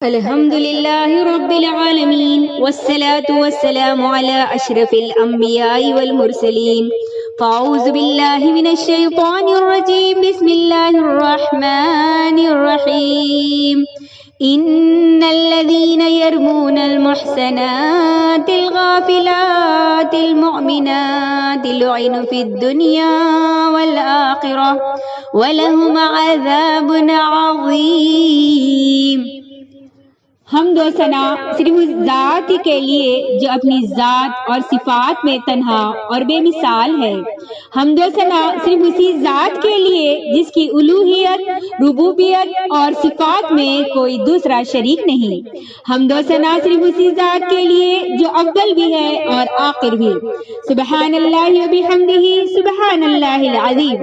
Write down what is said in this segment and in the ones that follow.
الحمد لله رب العالمين والصلاة والسلام على أشرف الأنبياء والمرسلين فأعوذ بالله من الشيطان الرجيم بسم الله الرحمن الرحيم إن الذين يرمون المحسنات الغافلات المؤمنات لعنوا في الدنيا والآخرة ولهم عذاب عظيم۔ حمد و ثنا صرف اس ذات کے لیے جو اپنی ذات اور صفات میں تنہا اور بے مثال ہے۔ حمد و ثنا صرف اسی ذات کے لیے جس کی الوہیت، ربوبیت اور صفات میں کوئی دوسرا شریک نہیں۔ حمد و ثنا صرف اسی ذات کے لیے جو اول بھی ہے اور آخر بھی۔ سبحان اللہ و بحمدہ سبحان اللہ العظیم۔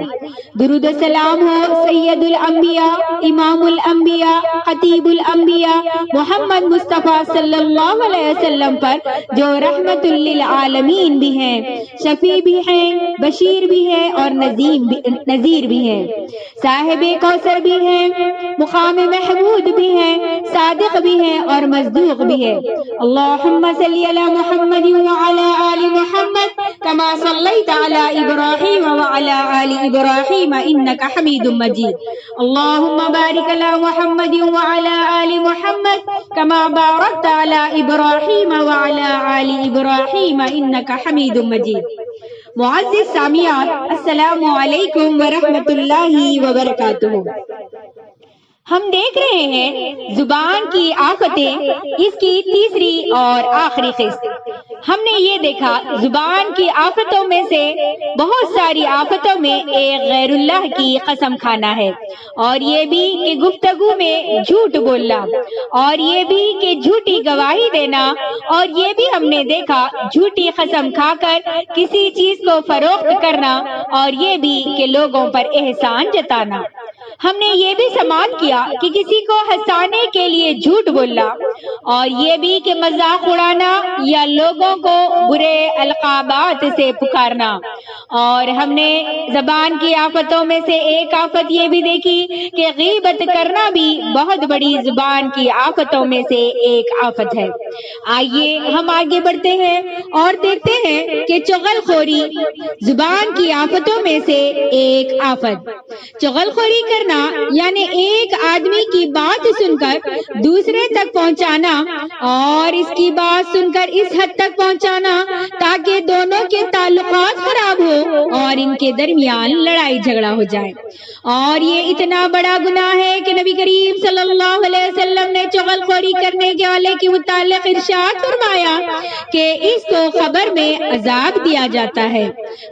درود و سلام ہو سید الانبیاء، امام الانبیاء، خطیب الانبیاء محمد مصطفیٰ صلی اللہ علیہ وسلم پر جو رحمت للعالمین بھی ہیں، شفیع بھی ہیں، بشیر بھی ہے اور نذیر بھی ہے، صاحب کوثر بھی ہیں، مقام محمود بھی ہیں، صادق بھی ہیں اور مصدوق بھی ہے۔ اللہم صلی علی محمد وعلی آل محمد کما صلیت علی ابراہیم وعلی آل ابراہیم انک حمید مجید۔ اللہم بارک علی محمد وعلی آل محمد کما بارکت علی ابراہیم وعلی آل ابراہیم انک حمید مجید۔ معزز سامعات، السلام علیکم ورحمۃ اللہ وبرکاتہ۔ ہم دیکھ رہے ہیں زبان کی آفتیں، اس کی تیسری اور آخری قسط۔ ہم نے یہ دیکھا زبان کی آفتوں میں سے بہت ساری آفتوں میں ایک غیر اللہ کی قسم کھانا ہے، اور یہ بھی کہ گفتگو میں جھوٹ بولنا، اور یہ بھی کہ جھوٹی گواہی دینا، اور یہ بھی ہم نے دیکھا جھوٹی قسم کھا کر کسی چیز کو فروخت کرنا، اور یہ بھی کہ لوگوں پر احسان جتانا۔ ہم نے یہ بھی سماعت کیا کہ کسی کو ہنسانے کے لیے جھوٹ بولنا، اور یہ بھی کہ مذاق اڑانا یا لوگوں کو برے القابات سے پکارنا۔ اور ہم نے زبان کی آفتوں میں سے ایک آفت یہ بھی دیکھی کہ غیبت کرنا بھی بہت بڑی زبان کی آفتوں میں سے ایک آفت ہے۔ آئیے ہم آگے بڑھتے ہیں اور دیکھتے ہیں کہ چغل خوری زبان کی آفتوں میں سے ایک آفت۔ چغل خوری کرنا یعنی ایک آدمی کی بات سن کر دوسرے تک پہنچانا، اور اس کی بات سن کر اس حد تک پہنچانا تاکہ دونوں کے تعلقات خراب ہو اور ان کے درمیان لڑائی جھگڑا ہو جائے۔ اور یہ اتنا بڑا گناہ ہے کہ نبی کریم صلی اللہ علیہ وسلم نے چغل خوری کرنے کے والے کے متعلق ارشاد فرمایا کہ اس کو قبر میں عذاب دیا جاتا ہے۔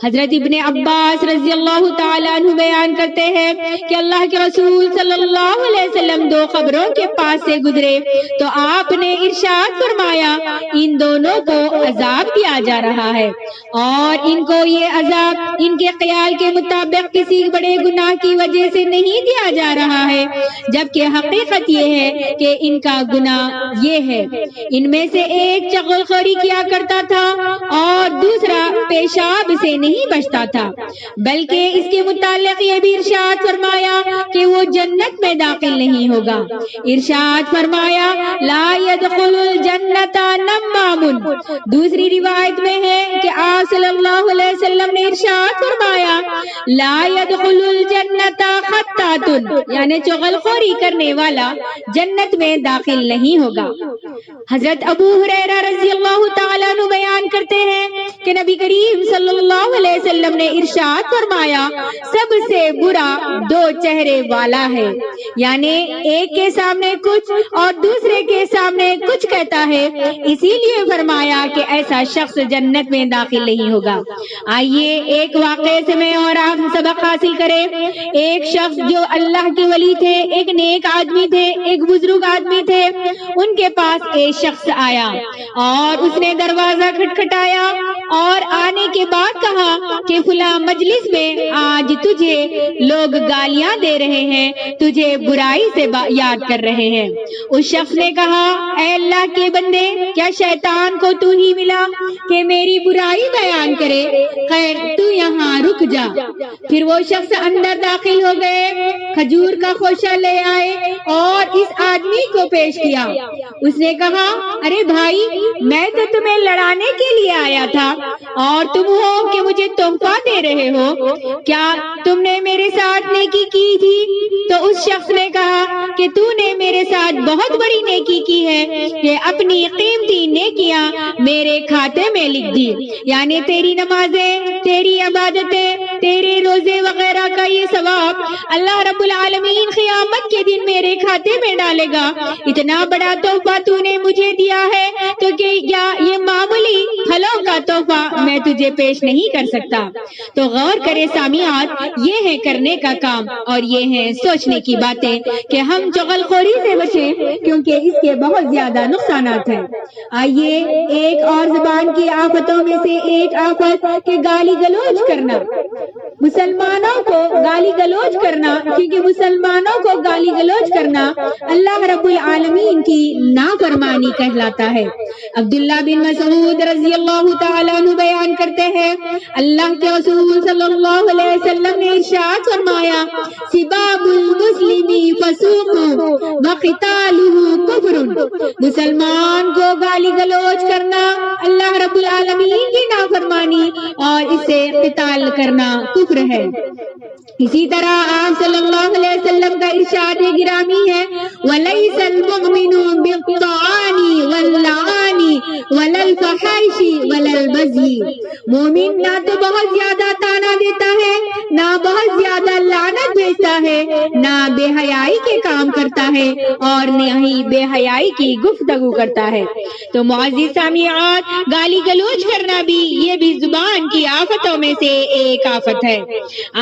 حضرت ابن عباس رضی اللہ تعالیٰ عنہ بیان کرتے ہیں کہ اللہ کے رسول صلی اللہ علیہ وسلم دو قبروں کے پاس سے گزرے تو آپ نے ارشاد فرمایا ان دونوں کو عذاب دیا جا رہا ہے، اور ان کو یہ عذاب ان کے خیال کے مطابق کسی بڑے گناہ کی وجہ سے نہیں دیا جا رہا ہے، جبکہ حقیقت یہ ہے کہ ان کا گناہ یہ ہے، ان میں سے ایک چغل خوری کیا کرتا تھا اور دوسرا پیشاب سے نہیں بچتا تھا، بلکہ اس کے متعلق یہ بھی ارشاد فرمایا کہ وہ جنت میں داخل نہیں ہوگا۔ ارشاد فرمایا لا يدخل الجنت نمام۔ دوسری روایت میں ہے کہ آپ صلی اللہ علیہ وسلم نے ارشاد فرمایا لا يدخل الجنت خطات، یعنی چغل خوری کرنے والا جنت میں داخل نہیں ہوگا۔ حضرت ابو ہریرہ رضی اللہ تعالیٰ عنہ بیان کرتے ہیں کہ نبی کریم صلی اللہ علیہ وسلم نے ارشاد فرمایا سب سے برا دو چہرے والا ہے، یعنی ایک کے سامنے کچھ اور دوسرے کے سامنے کچھ کہتا ہے، اسی لیے فرمایا کہ ایسا شخص جنت میں داخل نہیں ہوگا۔ آئیے ایک واقعے سے میں اور آپ سبق حاصل کریں۔ ایک شخص جو اللہ کے ولی تھے، ایک نیک آدمی تھے، ایک بزرگ آدمی تھے، ان کے پاس پاس ایک شخص آیا اور اس نے دروازہ کھٹکھٹایا اور آنے کے بعد کہا کہ فلاں مجلس میں آج تجھے لوگ گالیاں دے رہے ہیں، تجھے برائی سے یاد کر رہے ہیں۔ اس شخص نے کہا اے اللہ کے بندے، کیا شیطان کو تو ہی ملا کہ میری برائی بیان کرے؟ خیر تو یہاں رک جا۔ پھر وہ شخص اندر داخل ہو گئے، کھجور کا خوشہ لے آئے اور اس آدمی کو پیش کیا۔ اس نے کہا ارے بھائی، میں تو تمہیں لڑانے کے لیے آیا تھا اور تم ہو کہ مجھے تحفہ دے رہے ہو، کیا تم نے میرے ساتھ نیکی کی تھی؟ تو اس شخص نے کہا کہ تو نے میرے ساتھ بہت بڑی نیکی کی ہے کہ اپنی قیمتی نیکیاں میرے کھاتے میں لکھ دی، یعنی تیری نمازیں، تیری عبادتیں، تیرے روزے وغیرہ کا یہ ثواب اللہ رب العالمین قیامت کے دن میرے کھاتے میں ڈالے گا۔ اتنا بڑا تحفہ تو نے مجھے دیا ہے تو کیا یہ معمولی پھلوں کا تحفہ میں تجھے پیش نہیں کر سکتا؟ تو غور کرے سامعات، یہ ہے کرنے کا کام اور یہ ہے سوچنے کی باتیں کہ ہم چغل خوری سے بچیں، کیونکہ اس کے بہت زیادہ نقصانات ہیں۔ آئیے ایک اور زبان کی آفتوں میں سے ایک آفت کہ گالی گلوچ کرنا، مسلمانوں کو گالی گلوچ کرنا، کیونکہ مسلمانوں کو گالی گلوچ کرنا اللہ رب العالمین کی نافرمانی کہلاتا ہے۔ عبداللہ بن مسعود رضی اللہ تعالیٰ عنہ بیان کرتے ہیں، اللہ کے رسول صلی اللہ علیہ وسلم نے ارشاد فرمایا، سباب المسلم فسوق وقتالہ کفر، مسلمان کو گالی گلوچ کرنا اللہ رب العالمین کی نافرمانی اور اسے قتال کرنا کفر ہے۔ اسی طرح آپ صلی اللہ علیہ وسلم کا ارشاد گرامی ہے، وَلَيْسَ الْمُؤْمِنُ بِالطَّعَانِ وَاللَّعَانِ وَلَا الْفَحَاشِ وَلَا الْبَذْيِ، مومن نہ تو بہت زیادہ طعنہ دیتا ہے، نہ بہت زیادہ لعنت بھیجتا ہے، نہ بے حیائی کے کام کرتا ہے اور نہ ہی بے حیائی کی گفتگو کرتا ہے۔ تو معزز سامعات، گالی گلوچ کرنا بھی یہ بھی زبان کی آفتوں میں سے ایک آفت ہے۔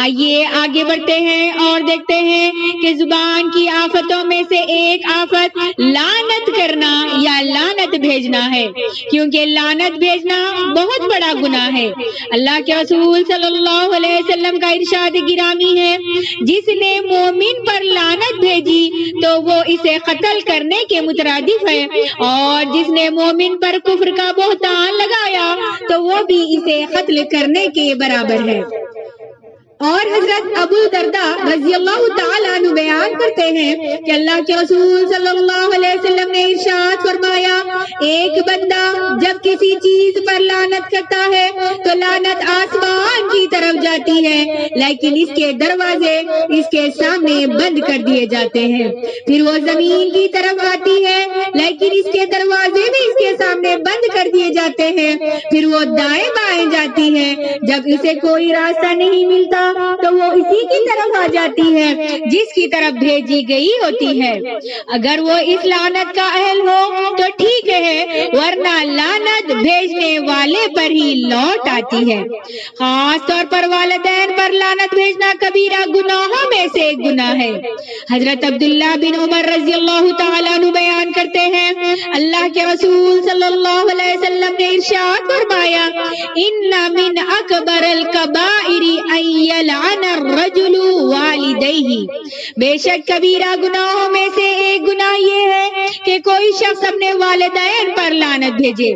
آئیے آگے بڑھتے ہیں اور دیکھتے ہیں کہ زبان کی آفتوں میں سے ایک آفت لعنت کرنا یا لعنت بھیجنا ہے، کیونکہ لعنت بھیجنا بہت بڑا گناہ ہے۔ اللہ کے رسول صلی اللہ علیہ وسلم کا ارشاد گرامی ہے، جس نے مومن پر لعنت بھیجی تو وہ اسے قتل کرنے کے مترادف ہے، اور جس نے مومن پر کفر کا بہتان لگایا تو وہ بھی اسے قتل کرنے کے برابر ہے۔ اور حضرت ابو درداء رضی اللہ تعالیٰ عنہ بیان کرتے ہیں کہ اللہ کے رسول صلی اللہ علیہ وسلم نے ارشاد فرمایا، ایک بندہ جب کسی چیز پر لعنت کرتا ہے تو لعنت آسمان کی طرف جاتی ہے، لیکن اس کے دروازے اس کے سامنے بند کر دیے جاتے ہیں۔ پھر وہ زمین کی طرف آتی ہے، لیکن اس کے دروازے بھی اس کے سامنے بند کر دیے جاتے ہیں۔ پھر وہ دائیں بائیں جاتی ہے، جب اسے کوئی راستہ نہیں ملتا تو وہ اسی کی طرف آ جاتی ہے جس کی طرف بھیجی گئی ہوتی ہے۔ اگر وہ اس لعنت کا اہل ہو تو ٹھیک ہے، ورنہ لعنت بھیجنے والے پر ہی لوٹ آتی ہے۔ خاص طور پر والدین پر لعنت بھیجنا کبیرہ گناہوں میں سے ایک گناہ ہے۔ حضرت عبداللہ بن عمر رضی اللہ تعالیٰ عنہ بیان کرتے ہیں، اللہ کے رسول صلی اللہ علیہ وسلم نے ارشاد فرمایا، ان من اکبر الکبائر یلعن الرجل والدیہ، بے شک کبیرہ گناہوں میں سے ایک گناہ یہ ہے کہ کوئی شخص اپنے والدین پر لعنت بھیجے۔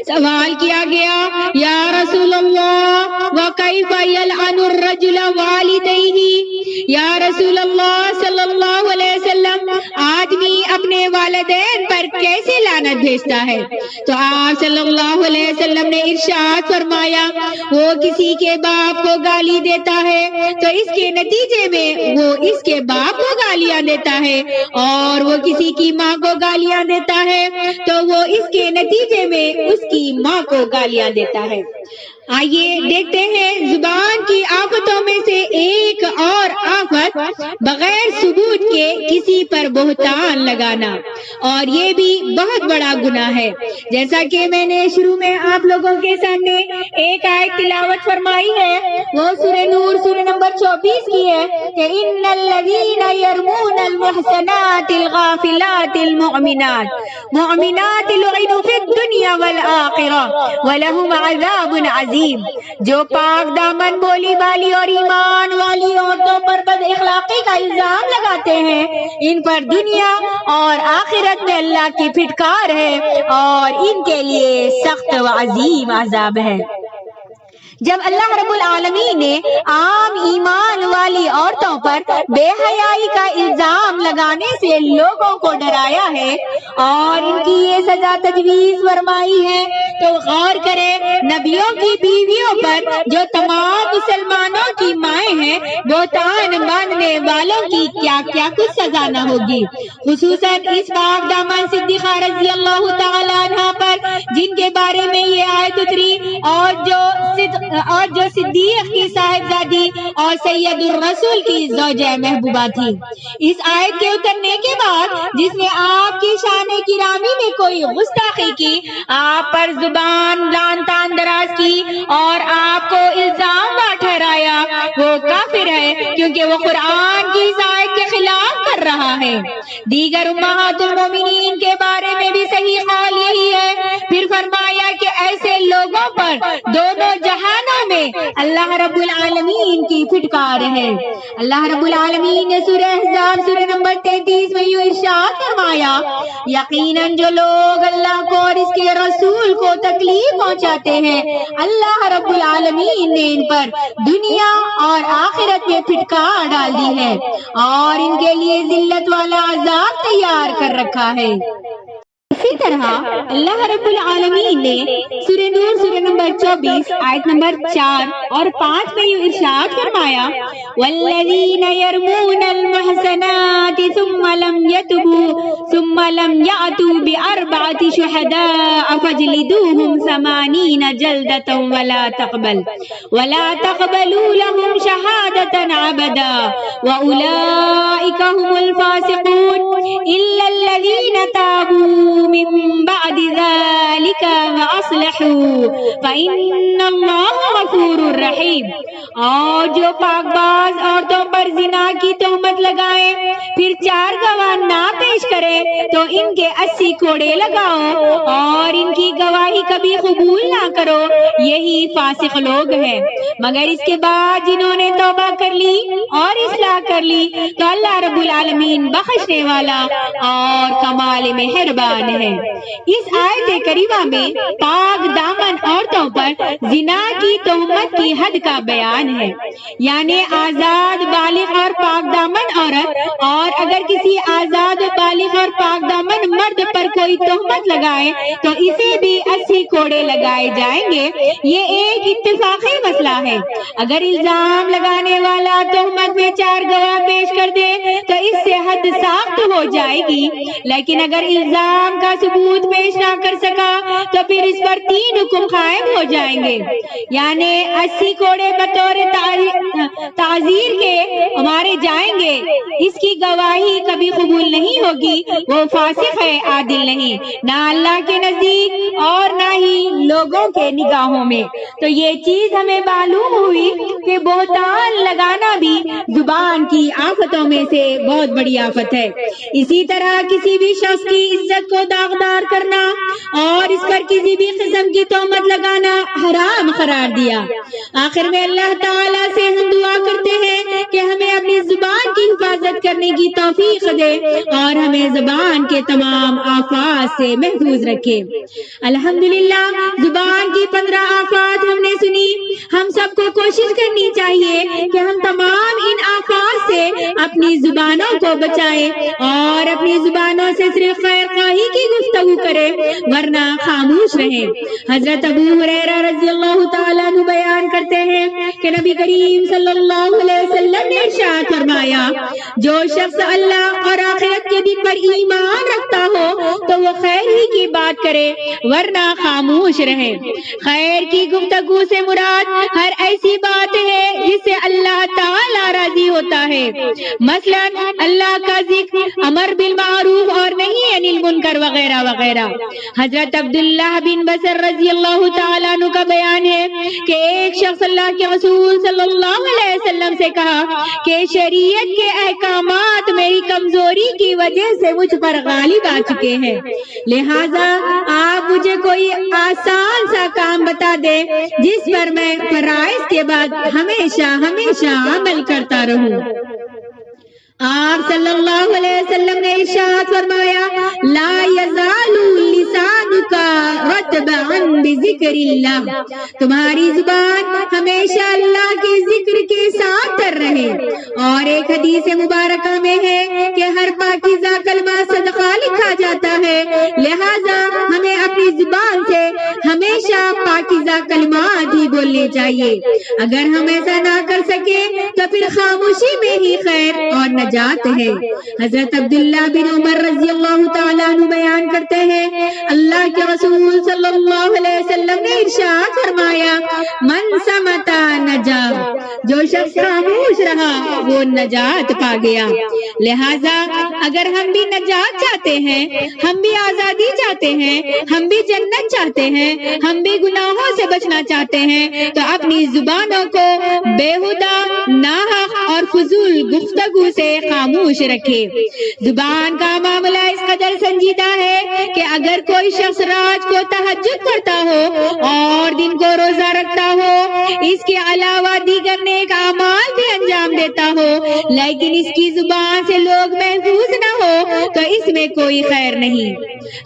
سوال کیا گیا، یا رسول اللہ وکیف یلعن الرجل والدیہ، یا رسول اللہ صلی اللہ علیہ وسلم، آدمی اپنے والدین پر کیسے لعنت بھیجتا ہے؟ تو آپ صلی اللہ علیہ وسلم نے ارشاد فرمایا، وہ کسی کے باپ کو گالی دیتا ہے تو اس کے نتیجے میں وہ اس کے باپ کو گالیاں دیتا ہے، اور وہ کسی کی ماں کو گالیاں دیتا ہے تو وہ اس کے نتیجے میں اس کی ماں کو گالیاں دیتا ہے۔ آئیے دیکھتے ہیں زبان کی آفتوں میں سے ایک اور آفت بغیر ثبوت کے کسی پر بہتان لگانا اور یہ بھی بہت بڑا گناہ ہے۔ جیسا کہ میں نے شروع میں آپ لوگوں کے سامنے ایک آیت تلاوت فرمائی ہے، وہ سورہ نور سورہ نمبر 24 کی ہے کہ ان الذین یرمون المحصنات الغافلات المؤمنات لعنوا فی الدنیا والآخرہ ولہم عذاب عظیم۔ جو پاک دامن بولی بالی اور ایمان والی عورتوں پر بد اخلاقی کا الزام لگاتے ہیں، ان پر دنیا اور آخرت میں اللہ کی پھٹکار ہے اور ان کے لیے سخت و عظیم عذاب ہے۔ جب اللہ رب العالمین نے عام ایمان والی عورتوں پر بے حیائی کا الزام لگانے سے لوگوں کو ڈرایا ہے اور ان کی یہ سزا تجویز فرمائی ہے، تو غور کریں نبیوں کی بیویوں پر جو تمام مسلمانوں کی مائیں ہیں بہتان باندھنے والوں کی کیا کیا کچھ سزا نہ ہوگی، خصوصاً اس پاک دامن صدیقہ رضی اللہ تعالیٰ عنہ پر جن کے بارے میں یہ آیت اتری اور جو صدیق کی صاحبزادی اور سید الرسول کی زوجہ محبوبہ تھی۔ اس آیت کے اترنے کے بعد جس نے آپ کی شان گرامی میں کوئی گستاخی کی، آپ پر زبان لعن تان دراز کی اور آپ کو الزام نہ ٹھہرایا، وہ کافر ہے، کیونکہ وہ قرآن کی اس آیت کے خلاف کر رہا ہے۔ دیگر امہات المومنین کے بارے میں بھی صحیح قول یہی ہے۔ پھر فرمایا کہ ایسے لوگوں پر دونوں جہانوں میں اللہ رب العالمین کی پھٹکار ہے۔ اللہ رب العالمین نے سورہ احزاب سورہ نمبر 33 میں یوں ارشاد فرمایا، یقیناً جو لوگ اللہ کو اور اس کے رسول کو تکلیف پہنچاتے ہیں، اللہ رب العالمین نے ان پر دنیا اور آخرت میں پھٹکار ڈال دی ہے اور ان کے لیے ذلت والا عذاب تیار کر رکھا ہے۔ اسی طرح اللہ رب العالمین نے سورہ نور سورہ نمبر 24 آیت نمبر 4 اور 5 میں یہ ارشاد فرمایا، والذین یرمون المحصنات ثم لم یأتوا بأربعة شہداء فاجلدوہم 80 جلدة ولا تقبلوا لهم شہادة ابدا وأولئک هم الفاسقون الا الذین تابوا من بعد ذلك واصلحوا فإن اللہ غفور رحیم۔ اور جو پاک باز عورتوں پر زنا کی تہمت لگائے پھر 4 گواہ نہ پیش کرے تو ان کے 80 کوڑے لگاؤ اور ان کی گواہی کبھی قبول نہ کرو، یہی فاسق لوگ ہیں۔ مگر اس کے بعد جنہوں نے توبہ کر لی اور اصلاح کر لی تو اللہ رب العالمین بخشنے والا اور کمال مہربان ہے۔ اس آیت کریمہ میں پاک دامن عورتوں پر زنا کی تہمت کی حد کا بیان ہے، یعنی آزاد بالغ اور پاک دامن عورت، اور اگر کسی آزاد بالغ اور پاک دامن مرد پر کوئی تہمت لگائے تو اسے بھی 80 کوڑے لگائے جائیں گے۔ یہ ایک اتفاقی مسئلہ ہے۔ اگر الزام لگانے والا تہمت میں 4 گواہ پیش کر دے تو اس سے حد ساخت ہو جائے گی، لیکن اگر الزام کا ثبوت پیش نہ کر سکا تو پھر اس پر 3 حکم قائم ہو جائیں گے، یعنی 80 کوڑے بطور تعزیر کے مارے جائیں گے۔ اس کی گواہی کبھی قبول نہیں ہوگی، وہ فاسق ہے، عادل نہیں، نہ اللہ کے نزدیک اور نہ ہی لوگوں کے نگاہوں میں۔ تو یہ چیز ہمیں معلوم ہوئی کہ بہتان لگانا بھی زبان کی آفتوں میں سے بہت بڑی آفت ہے۔ اسی طرح کسی بھی شخص کی عزت کو داغدار کرنا اور اس پر کسی بھی قسم کی تہمت لگانا حرام قرار دیا۔ آخر میں اللہ تعالیٰ سے ہم دعا کرتے ہیں کہ ہمیں اپنی زبان کی حفاظت کرنے کی توفیق دے اور ہمیں زبان کے تمام آفات سے محفوظ رکھے۔ الحمدللہ زبان کی 15 آفات ہم نے سنی۔ ہم سب کو کوشش کرنی چاہیے کہ ہم تمام ان آفات سے اپنی زبانوں کو بچائیں اور اپنی زبانوں سے صرف خیر خواہی کی گفتگو کریں، ورنہ خاموش رہیں۔ حضرت ابو ہریرہ رضی اللہ تعالیٰ عنہ بیان کرتے ہیں کہ نبی کریم صلی اللہ علیہ وسلم نے ارشاد فرمایا، جو شخص اللہ اور آخرت کے دن پر ایمان رکھتا ہو تو وہ خیر ہی کی کی بات کرے ورنہ خاموش رہے۔ خیر کی گفتگو سے مراد ہر ایسی بات ہے جس سے اللہ تعالی راضی ہوتا ہے، مثلا اللہ کا ذکر، امر بالمعروف اور نہی عن المنکر وغیرہ وغیرہ۔ حضرت عبداللہ بن بصر رضی اللہ تعالیٰ عنہ کا بیان ہے کہ ایک شخص اللہ کے رسول صلی اللہ علیہ وسلم سے کہا کہ شریعت کے احکامات میری کمزوری کی وجہ سے مجھ پر غالب آ چکے ہیں، لہذا آپ مجھے کوئی آسان سا کام بتا دیں جس پر میں فرائض کے بعد ہمیشہ عمل کرتا رہوں۔ آپ صلی اللہ علیہ وسلم نے ارشاد فرمایا، لا یزال لسانک رطبا بذکر اللہ، تمہاری زبان ہمیشہ اللہ کے ذکر کے ساتھ تر رہے۔ اور ایک حدیث مبارکہ میں ہے کہ ہر پاکیزہ کلمہ صدقہ لکھا جاتا ہے، لہذا ہمیں اپنی زبان سے ہمیشہ پاکیزہ کلمات ہی بولنے چاہیے۔ اگر ہم ایسا نہ کر سکے تو پھر خاموشی میں ہی خیر اور نجات ہے۔ حضرت عبداللہ بن عمر رضی اللہ تعالیٰ عنہ بیان کرتے ہیں، اللہ کے رسول صلی اللہ علیہ وسلم نے ارشاد فرمایا، من سمتا نجا، جو شخص خاموش رہا وہ نجات پا گیا۔ لہذا اگر ہم بھی نجات چاہتے ہیں، ہم بھی آزادی چاہتے ہیں، ہم بھی جنت چاہتے ہیں، ہم بھی گناہوں سے بچنا چاہتے ہیں تو اپنی زبانوں کو بےہودہ، ناحق اور فضول گفتگو سے خاموش رکھے۔ زبان کا معاملہ اس قدر سنجیدہ ہے کہ اگر کوئی شخص رات کو تہجد پڑھتا ہو اور دن کو روزہ رکھتا ہو، اس کے علاوہ دیگر نیک اعمال بھی انجام دیتا ہو، لیکن اس کی زبان سے لوگ محفوظ نہ ہو تو اس میں کوئی خیر نہیں۔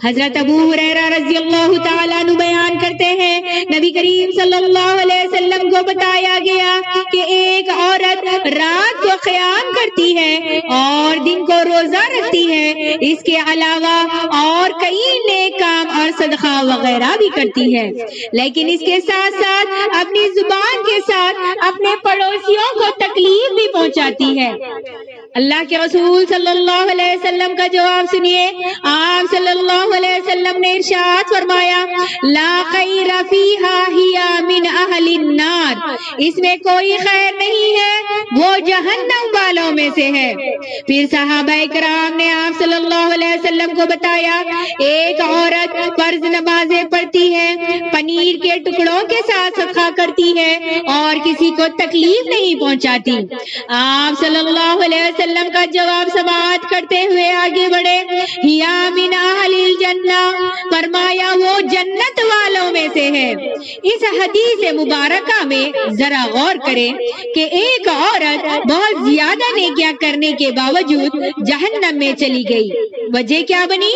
حضرت ابو ہریرہ رضی اللہ تعالیٰ عنہ بیان کرتے ہیں، نبی کریم صلی اللہ علیہ وسلم کو بتایا گیا کہ ایک عورت رات کو قیام کرتی ہے اور دن کو روزہ رکھتی ہے، اس کے علاوہ اور کئی نیک کام اور صدقہ وغیرہ بھی کرتی ہے، لیکن اس کے ساتھ ساتھ اپنی زبان کے ساتھ اپنے پڑوسیوں کو تکلیف بھی پہنچاتی ہے۔ اللہ کے رسول صلی اللہ علیہ وسلم کا جواب سنیے۔ آپ صلی اللہ علیہ وسلم نے ارشاد فرمایا، لا خیر فیہا ہی من اہل النار، اس میں کوئی خیر نہیں ہے، وہ جہنم والوں میں سے ہے۔ پھر صحابہ کرام نے آپ صلی اللہ علیہ وسلم کو بتایا، ایک عورت فرض نمازیں پڑھتی ہے، پنیر کے ٹکڑوں کے ساتھ صدقہ کرتی ہے اور کسی کو تکلیف نہیں پہنچاتی۔ آپ صلی اللہ علیہ وسلم کا جواب سماعت کرتے ہوئے آگے بڑھے، ہیا من اہل الجنہ، فرمایا وہ جنت والوں میں سے ہے۔ اس حدیث مبارکہ میں ذرا غور کریں کہ ایک عورت بہت زیادہ نیکیاں کرنے کے باوجود جہنم میں چلی گئی، وجہ کیا بنی؟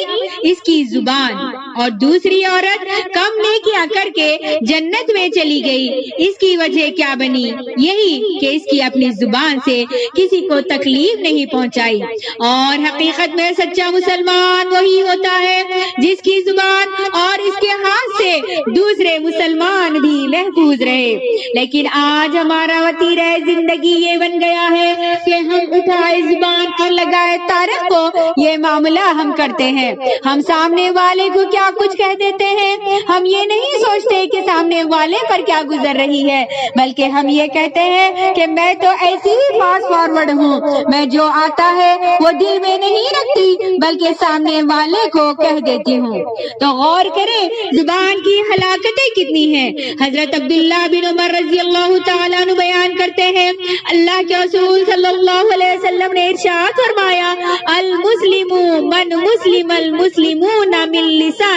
اس کی زبان۔ اور دوسری عورت کم نیکیاں کر کے جنت میں چلی گئی، اس کی وجہ کیا بنی؟ یہی کہ اس کی اپنی زبان سے کسی کو تکلیف نہیں پہنچائی۔ اور حقیقت میں سچا مسلمان وہی ہوتا ہے جس کی زبان اور اس کے ہاتھ سے دوسرے مسلمان بھی محفوظ رہے، لیکن آج ہمارا وتیرہ زندگی یہ بن گیا ہے کہ ہم اٹھائے زبان اور لگائے تاریخ کو یہ معاملہ ہم کرتے ہیں۔ ہم سامنے والے کو کیا کچھ کہہ دیتے ہیں، ہم یہ نہیں سوچتے کہ سامنے والے پر کیا گزر رہی ہے، بلکہ ہم یہ کہتے ہیں کہ میں تو ایسی ہی فاسٹ فارورڈ ہوں، میں جو آتا ہے وہ دل میں نہیں رکھتی بلکہ سامنے والے کو کہہ دیتی ہوں۔ تو غور کریں زبان کی ہلاکتیں کتنی ہیں۔ حضرت عبداللہ بن عمر رضی اللہ تعالیٰ عنہ بیان کرتے ہیں، اللہ کے رسول صلی اللہ علیہ وسلم نے ارشاد فرمایا، المسلم من مسلم المسلمون من لسانہ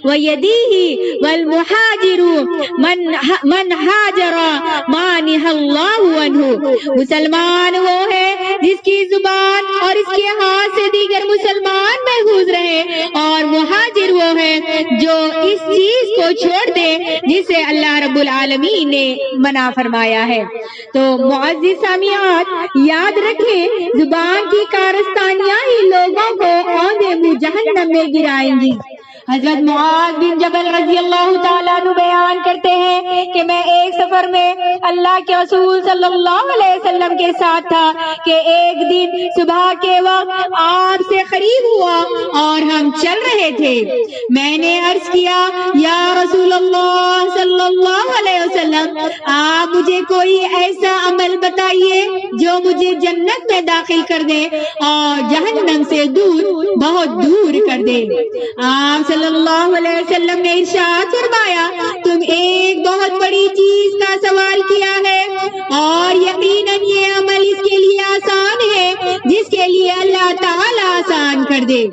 ویدیہ والمہاجر من ہاجر ما نہی اللہ عنہ، مسلمان وہ ہے جس کی زبان اور اس کے ہاتھ سے دیگر مسلمان محفوظ رہے، اور مہاجر وہ ہے جو اس چیز کو چھوڑ دے جسے اللہ رب العالمین نے منع فرمایا ہے۔ تو معزز سامعات، یاد رکھیں زبان کی کارستانیاں ہی لوگوں کو آندھے منہ جہنم میں گرائیں گی۔ حضرت معاذ بن جبل رضی اللہ تعالیٰ عنہ بیان کرتے ہیں کہ میں ایک سفر میں اللہ کے رسول صلی اللہ علیہ وسلم کے ساتھ تھا کہ ایک دن صبح کے وقت آپ سے قریب ہوا اور ہم چل رہے تھے. میں نے عرض کیا یا رسول اللہ صلی اللہ علیہ وسلم آپ مجھے کوئی ایسا عمل بتائیے جو مجھے جنت میں داخل کر دے اور جہنم سے دور بہت دور کر دے. آپ صلی اللہ علیہ وسلم نے ارشاد فرمایا تم ایک بہت بڑی چیز کا سوال کیا ہے اور یقیناً یہ عمل اس کے لیے آسان ہے جس کے لیے اللہ تعالیٰ آسان کر دے.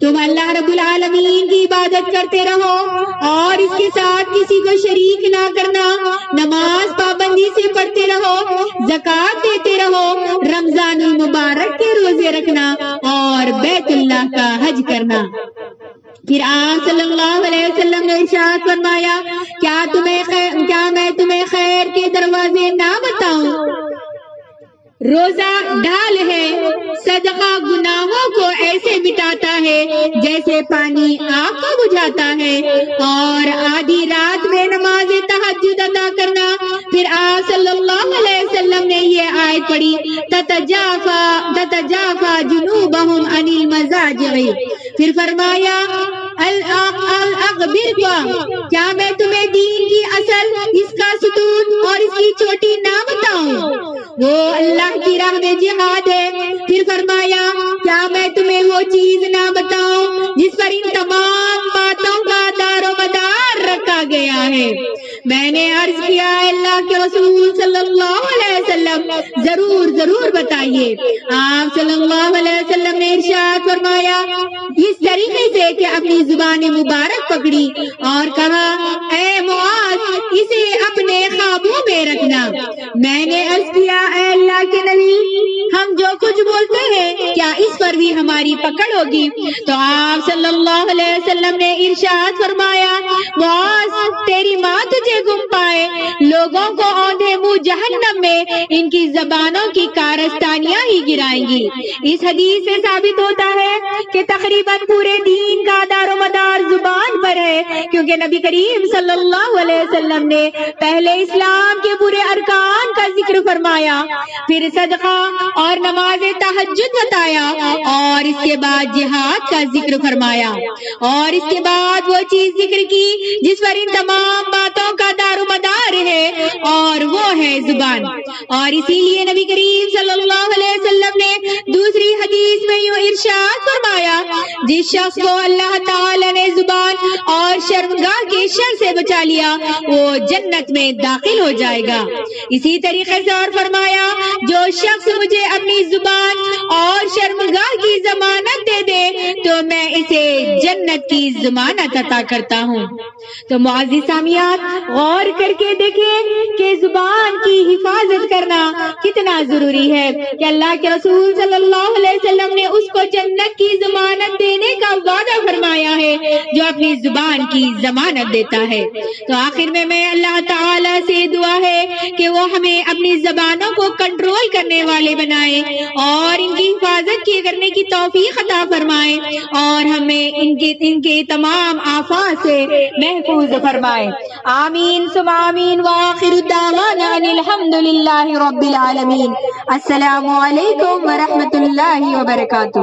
تم اللہ رب العالمین کی عبادت کرتے رہو اور اس کے ساتھ کسی کو شریک نہ کرنا, نماز پابندی سے پڑھتے رہو, زکوٰۃ دیتے رہو, رمضان المبارک کے روزے رکھنا اور بیت اللہ کا حج کرنا. پھر آپ صلی اللہ علیہ وسلم نے ارشاد فرمایا کیا میں تمہیں خیر کے دروازے نہ بتاؤں؟ روزہ ڈھال ہے, صدقہ گناہوں کو ایسے مٹاتا ہے جیسے پانی آگ کو بجھاتا ہے, اور آدھی رات میں نماز تہجد ادا کرنا. پھر آپ صلی اللہ علیہ وسلم نے یہ آیت پڑھی تتجافا جنوبہم عن المضاجع. پھر فرمایا کیا میں تمہیں دین کی اصل, اس کا ستون اور اس کی چوٹی نہ بتاؤں؟ وہ اللہ کی راہ میں جہاد ہے. پھر فرمایا کیا میں تمہیں وہ چیز نہ بتاؤں جس پر ان تمام باتوں کا دار و مدار رکھا گیا ہے؟ میں نے عرض کیا اللہ کے رسول صلی اللہ علیہ وسلم ضرور بتائیے. آپ صلی اللہ علیہ وسلم نے ارشاد فرمایا اس طریقے سے کہ اپنی زبان مبارک پکڑی اور کہا اے معاذ اسے اپنے قابو میں رکھنا. میں نے عرض کیا اے اللہ کے نبی ہم جو کچھ بولتے ہیں کیا اس پر بھی ہماری پکڑ ہوگی؟ تو آپ صلی اللہ علیہ وسلم نے ارشاد فرمایا معاذ تیری ماں تجھے گم پائے, لوگوں کو اوندھے منہ جہنم میں ان کی زبانوں کی کارستانیاں ہی گرائیں گی. اس حدیث سے ثابت ہوتا ہے کہ تقریباً پورے دین کا دار و مدار زبان پر ہے, کیونکہ نبی کریم صلی اللہ علیہ وسلم نے پہلے اسلام کے پورے ارکان کا ذکر فرمایا, پھر صدقہ اور نماز تہجد بتایا, اور اس کے بعد جہاد کا ذکر فرمایا, اور اس کے بعد وہ چیز ذکر کی جس پر ان تمام باتوں کا دار و مدار ہے اور وہ ہے زبان. اور اسی لیے نبی کریم صلی اللہ علیہ وسلم نے دوسری حدیث میں یوں ارشاد فرمایا جس شخص کو اللہ تعالی نے زبان اور شرمگاہ کے شر سے بچا لیا وہ جنت میں داخل ہو جائے گا. اسی طریقے سے اور فرمایا جو شخص مجھے اپنی زبان اور شرمگاہ کی ضمانت دے دے تو میں اسے جنت کی ضمانت عطا کرتا ہوں. تو معزز سامعین غور کر کے دیکھیں کہ زبان کی حفاظت کرنا کتنا ضروری ہے کہ اللہ کے رسول صلی اللہ علیہ وسلم نے اس کو جنت کی ضمانت دینے کا وعدہ فرمایا ہے جو اپنی زبان کی ضمانت دیتا ہے. تو آخر میں اللہ تعالی سے دعا ہے کہ وہ ہمیں اپنی زبانوں کو کنٹرول کرنے والے بنائے اور ان کی حفاظت کرنے کی توفیق عطا فرمائے اور ہمیں ان کے تمام آفات سے محفوظ فرمائے. آمین ثم آمین وآخر دعوانا ان الحمد للہ رب العالمین. السلام علیکم ورحمۃ اللہ وبرکاتہ.